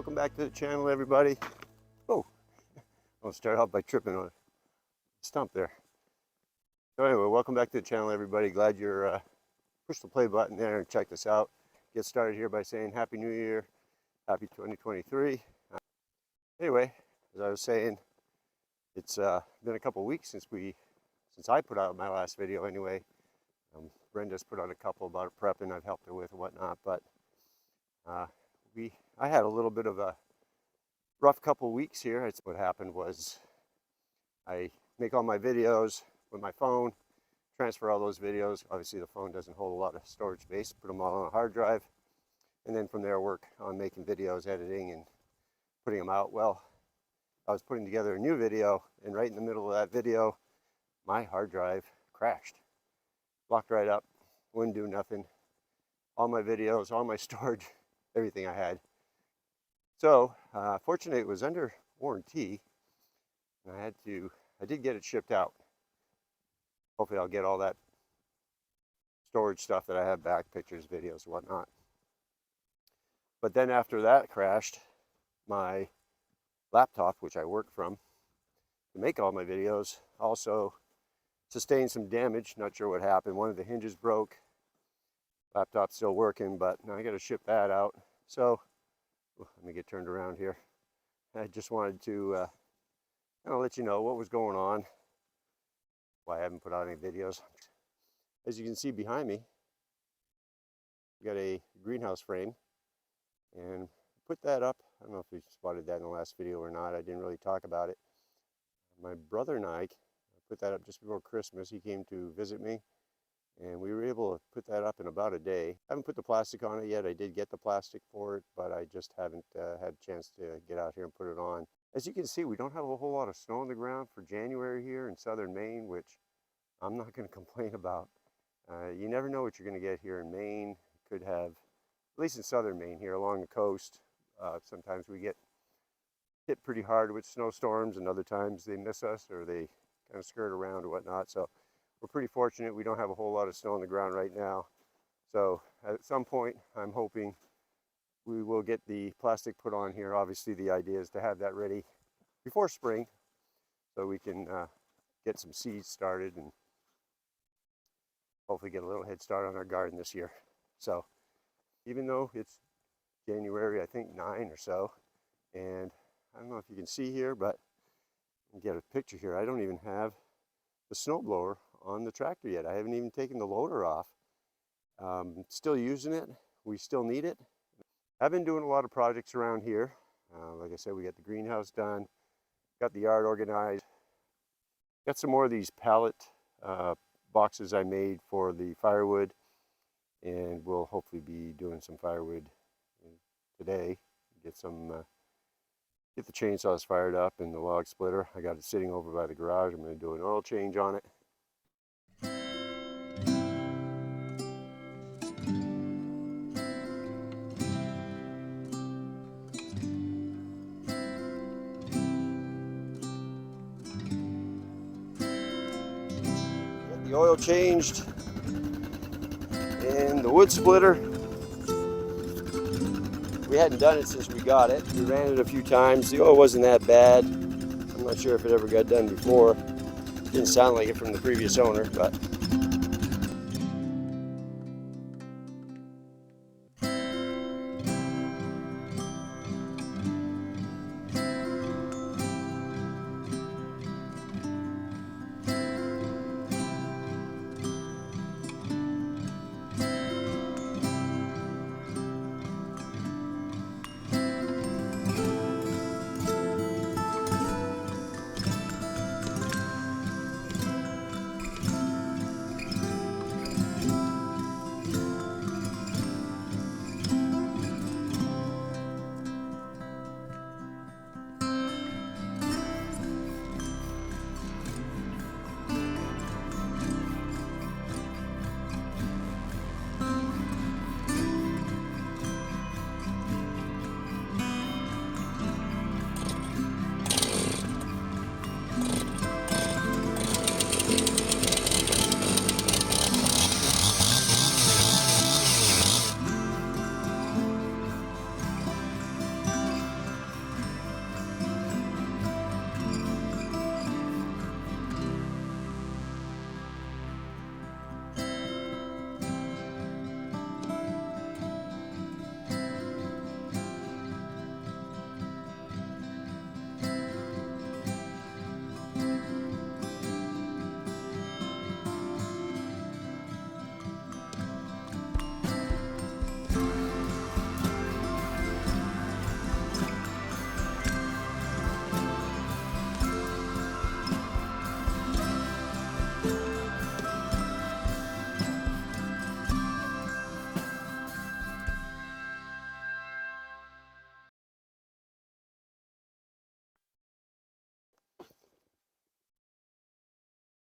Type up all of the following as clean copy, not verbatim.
welcome back to the channel, everybody. Oh, I'll start out by tripping on a stump there. So anyway, welcome back to the channel, everybody. Glad you're push the play button there and check this out. Get started here by saying Happy New Year, Happy 2023. Anyway, as I was saying, it's been a couple weeks since I put out my last video anyway. Brenda's put out a couple about prepping I've helped her with and whatnot, but I had a little bit of a rough couple weeks here. It's what happened was I make all my videos with my phone, transfer all those videos. Obviously the phone doesn't hold a lot of storage space, put them all on a hard drive, and then from there work on making videos, editing, and putting them out. Well, I was putting together a new video, and right in the middle of that video, my hard drive crashed. Locked right up, wouldn't do nothing. All my videos, all my storage, everything I had. So, fortunately it was under warranty, and I did get it shipped out. Hopefully I'll get all that storage stuff that I have back, pictures, videos, whatnot. But then after that crashed, my laptop, which I work from to make all my videos, also sustained some damage. Not sure what happened. One of the hinges broke. Laptop's still working, but now I got to ship that out. So let me get turned around here. I just wanted to kind of let you know what was going on, why I haven't put out any videos. As you can see behind me, we got a greenhouse frame, and put that up. I don't know if you spotted that in the last video or not. I didn't really talk about it. My brother and I put that up just before Christmas. He came to visit me, and we were able to put that up in about a day. I haven't put the plastic on it yet. I did get the plastic for it, but I just haven't had a chance to get out here and put it on. As you can see, we don't have a whole lot of snow on the ground for January here in southern Maine, which I'm not going to complain about. You never know what you're going to get here in Maine. Could have, at least in southern Maine here along the coast, sometimes we get hit pretty hard with snowstorms, and other times they miss us or they kind of skirt around or whatnot. So we're pretty fortunate. We don't have a whole lot of snow on the ground right now. So at some point, I'm hoping we will get the plastic put on here. Obviously, the idea is to have that ready before spring so we can get some seeds started and hopefully get a little head start on our garden this year. So even though it's January, I think 9 or so, and I don't know if you can see here, but you can get a picture here. I don't even have the snowblower on the tractor yet. I haven't even taken the loader off. Still using it. We still need it. I've been doing a lot of projects around here. Like I said, we got the greenhouse done, got the yard organized, got some more of these pallet boxes I made for the firewood, and we'll hopefully be doing some firewood today. Get the chainsaws fired up and the log splitter. I got it sitting over by the garage. I'm going to do an oil change on it. Got the oil changed and the wood splitter. We hadn't done it since we got it. We ran it a few times. The oil wasn't that bad. I'm not sure if it ever got done before. Didn't sound like it from the previous owner, but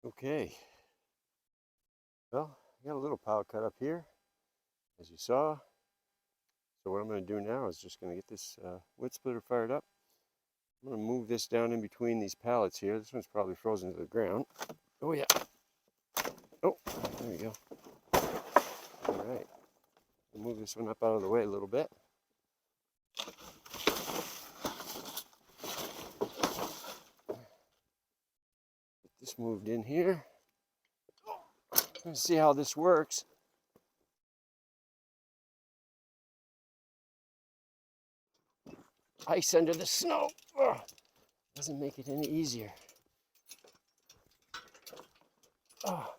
Okay, well, I got a little pile cut up here, as you saw. So what I'm going to do now is just going to get this wood splitter fired up. I'm going to move this down in between these pallets here. This one's probably frozen to the ground. Oh yeah. Oh, there we go. All right. I'll move this one up out of the way a little bit. Get this moved in here. Let's see how this works. Ice under the snow. Ugh. Doesn't make it any easier. Oh.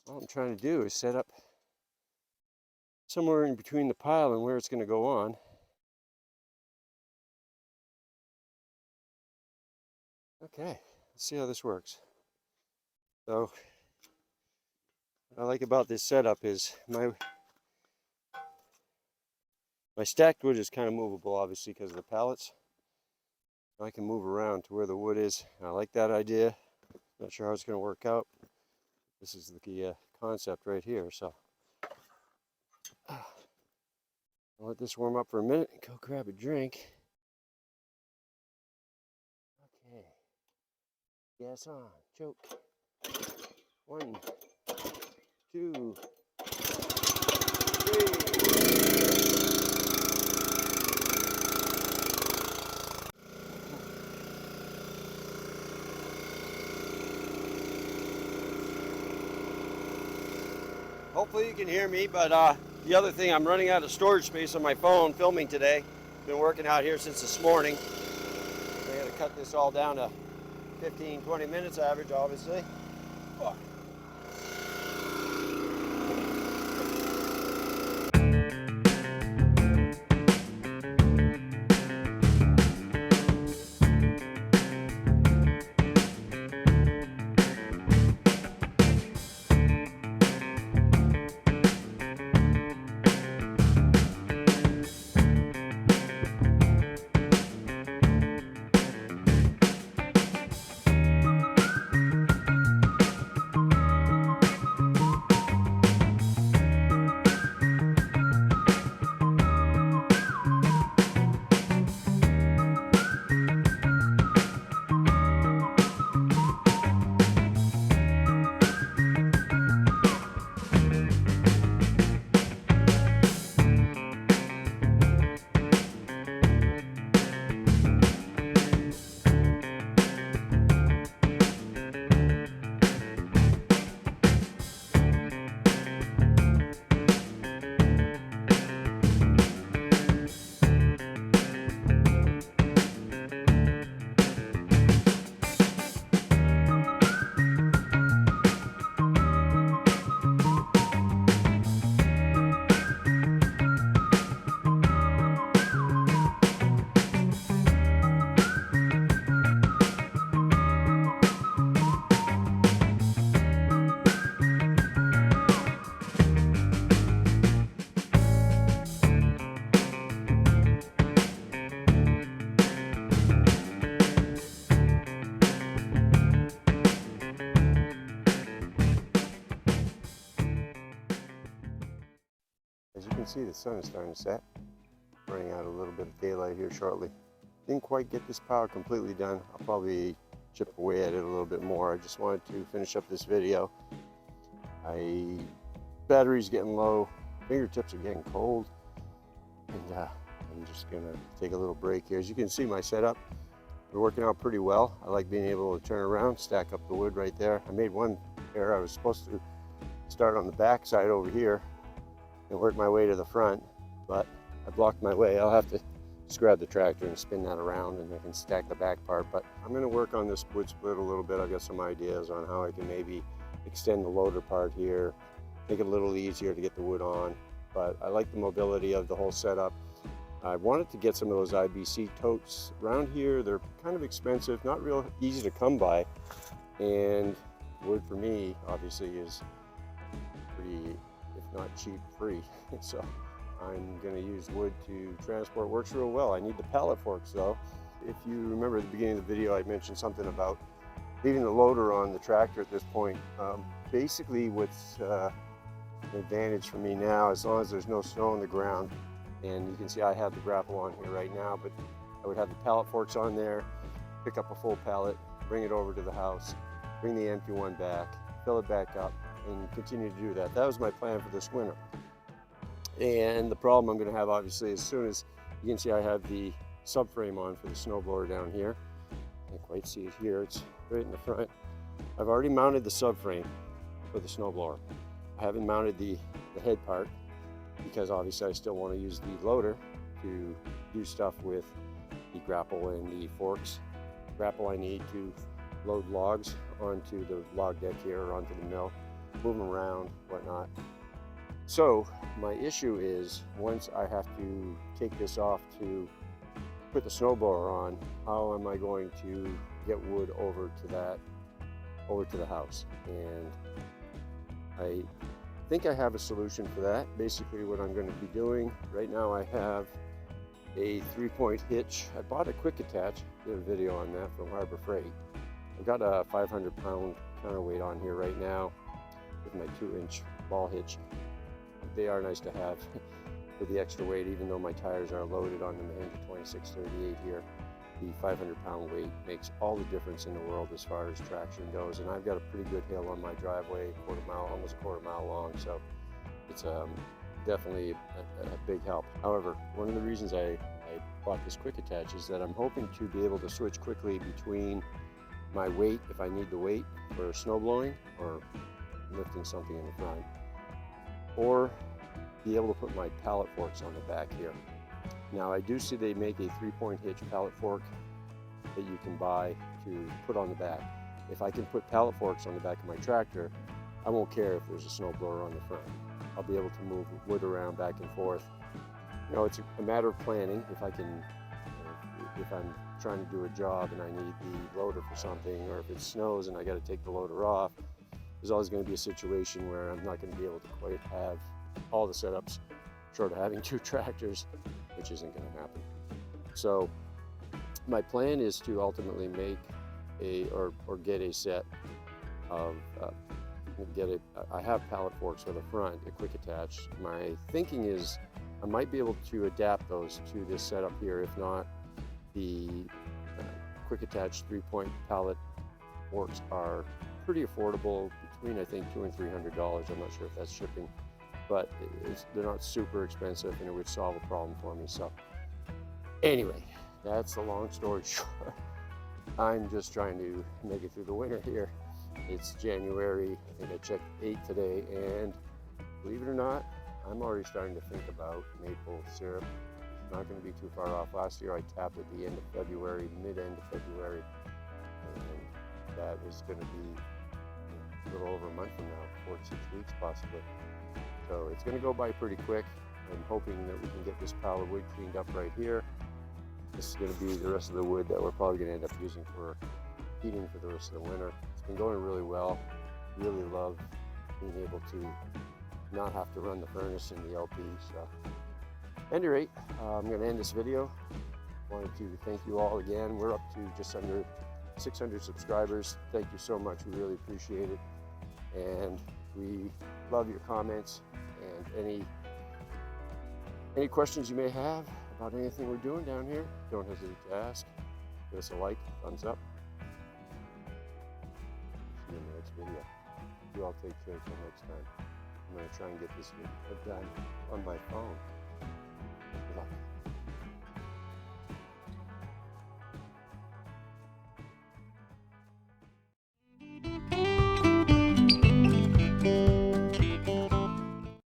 All I'm trying to do is set up somewhere in between the pile and where it's going to go on. Okay, let's see how this works. So, what I like about this setup is my stacked wood is kind of movable, obviously, because of the pallets. I can move around to where the wood is. I like that idea. Not sure how it's going to work out. This is the concept right here. So I'll let this warm up for a minute and go grab a drink. Okay. Gas on. Choke. 1, 2, 3. Hopefully you can hear me, but the other thing, I'm running out of storage space on my phone filming today. Been working out here since this morning. I got to cut this all down to 15-20 minutes average, obviously. Oh. As you can see, the sun is starting to set. Running out a little bit of daylight here shortly. Didn't quite get this pile completely done. I'll probably chip away at it a little bit more. I just wanted to finish up this video. Battery's getting low, fingertips are getting cold, and I'm just gonna take a little break here. As you can see, my setup, we're working out pretty well. I like being able to turn around, stack up the wood right there. I made one error. I was supposed to start on the back side over here and work my way to the front, but I blocked my way. I'll have to just grab the tractor and spin that around and I can stack the back part. But I'm gonna work on this wood split a little bit. I've got some ideas on how I can maybe extend the loader part here, make it a little easier to get the wood on. But I like the mobility of the whole setup. I wanted to get some of those IBC totes around here. They're kind of expensive, not real easy to come by. And wood for me, obviously, is pretty, if not cheap, free. So I'm gonna use wood to transport. Works real well. I need the pallet forks though. if you remember at the beginning of the video, I mentioned something about leaving the loader on the tractor at this point. Basically what's an advantage for me now, as long as there's no snow on the ground, and you can see I have the grapple on here right now, but I would have the pallet forks on there, pick up a full pallet, bring it over to the house, bring the empty one back, fill it back up, and continue to do that. That was my plan for this winter. And the problem I'm going to have, obviously, as soon as you can see I have the subframe on for the snowblower down here. Can't quite see it here, it's right in the front. I've already mounted the subframe for the snowblower. I haven't mounted the head part because obviously I still want to use the loader to do stuff with the grapple and the forks. Grapple I need to load logs onto the log deck here or onto the mill, move them around, whatnot. So my issue is, once I have to take this off to put the snowblower on, how am I going to get wood over to the house? And I think I have a solution for that. Basically what I'm going to be doing right now, I have a 3-point hitch. I bought a quick attach, did a video on that from Harbor Freight. I've got a 500-pound counterweight on here right now with my 2-inch ball hitch. They are nice to have for the extra weight, even though my tires are loaded on the Mahindra 2638 here. The 500-pound weight makes all the difference in the world as far as traction goes, and I've got a pretty good hill on my driveway, almost a quarter mile long, so it's definitely a big help. However, one of the reasons I bought this quick attach is that I'm hoping to be able to switch quickly between my weight, if I need the weight for snow blowing or lifting something in the front, or be able to put my pallet forks on the back here. Now I do see they make a 3-point hitch pallet fork that you can buy to put on the back. If I can put pallet forks on the back of my tractor, I won't care if there's a snowblower on the front. I'll be able to move wood around back and forth. You know, it's a matter of planning. If I can, if I'm trying to do a job and I need the loader for something, or if it snows and I got to take the loader off, there's always going to be a situation where I'm not going to be able to quite have all the setups, short of having 2 tractors, which isn't going to happen. So my plan is to ultimately make or get a set of I have pallet forks for the front, a quick attach. My thinking is I might be able to adapt those to this setup here. If not, the quick attach 3-point pallet forks are pretty affordable, between I think $200 and $300. I'm not sure if that's shipping, but they're not super expensive, and it would solve a problem for me. So anyway, that's the long story short. I'm just trying to make it through the winter here. It's January, I think I checked 8 today, and believe it or not, I'm already starting to think about maple syrup. It's not going to be too far off. Last year I tapped at the end of February, mid-end of February, and that is going to be a little over a month from now, 4 to 6 weeks possibly. So it's going to go by pretty quick. I'm hoping that we can get this pile of wood cleaned up right here. This is going to be the rest of the wood that we're probably going to end up using for heating for the rest of the winter. It's been going really well. Really love being able to not have to run the furnace in the LP. So at any rate, I'm going to end this video. Wanted to thank you all again. We're up to just under 600 subscribers. Thank you so much. We really appreciate it. And we love your comments and any questions you may have about anything we're doing down here. Don't hesitate to ask. Give us a like, thumbs up. See you in the next video. You all take care until next time. I'm going to try and get this video done on my phone. Good luck.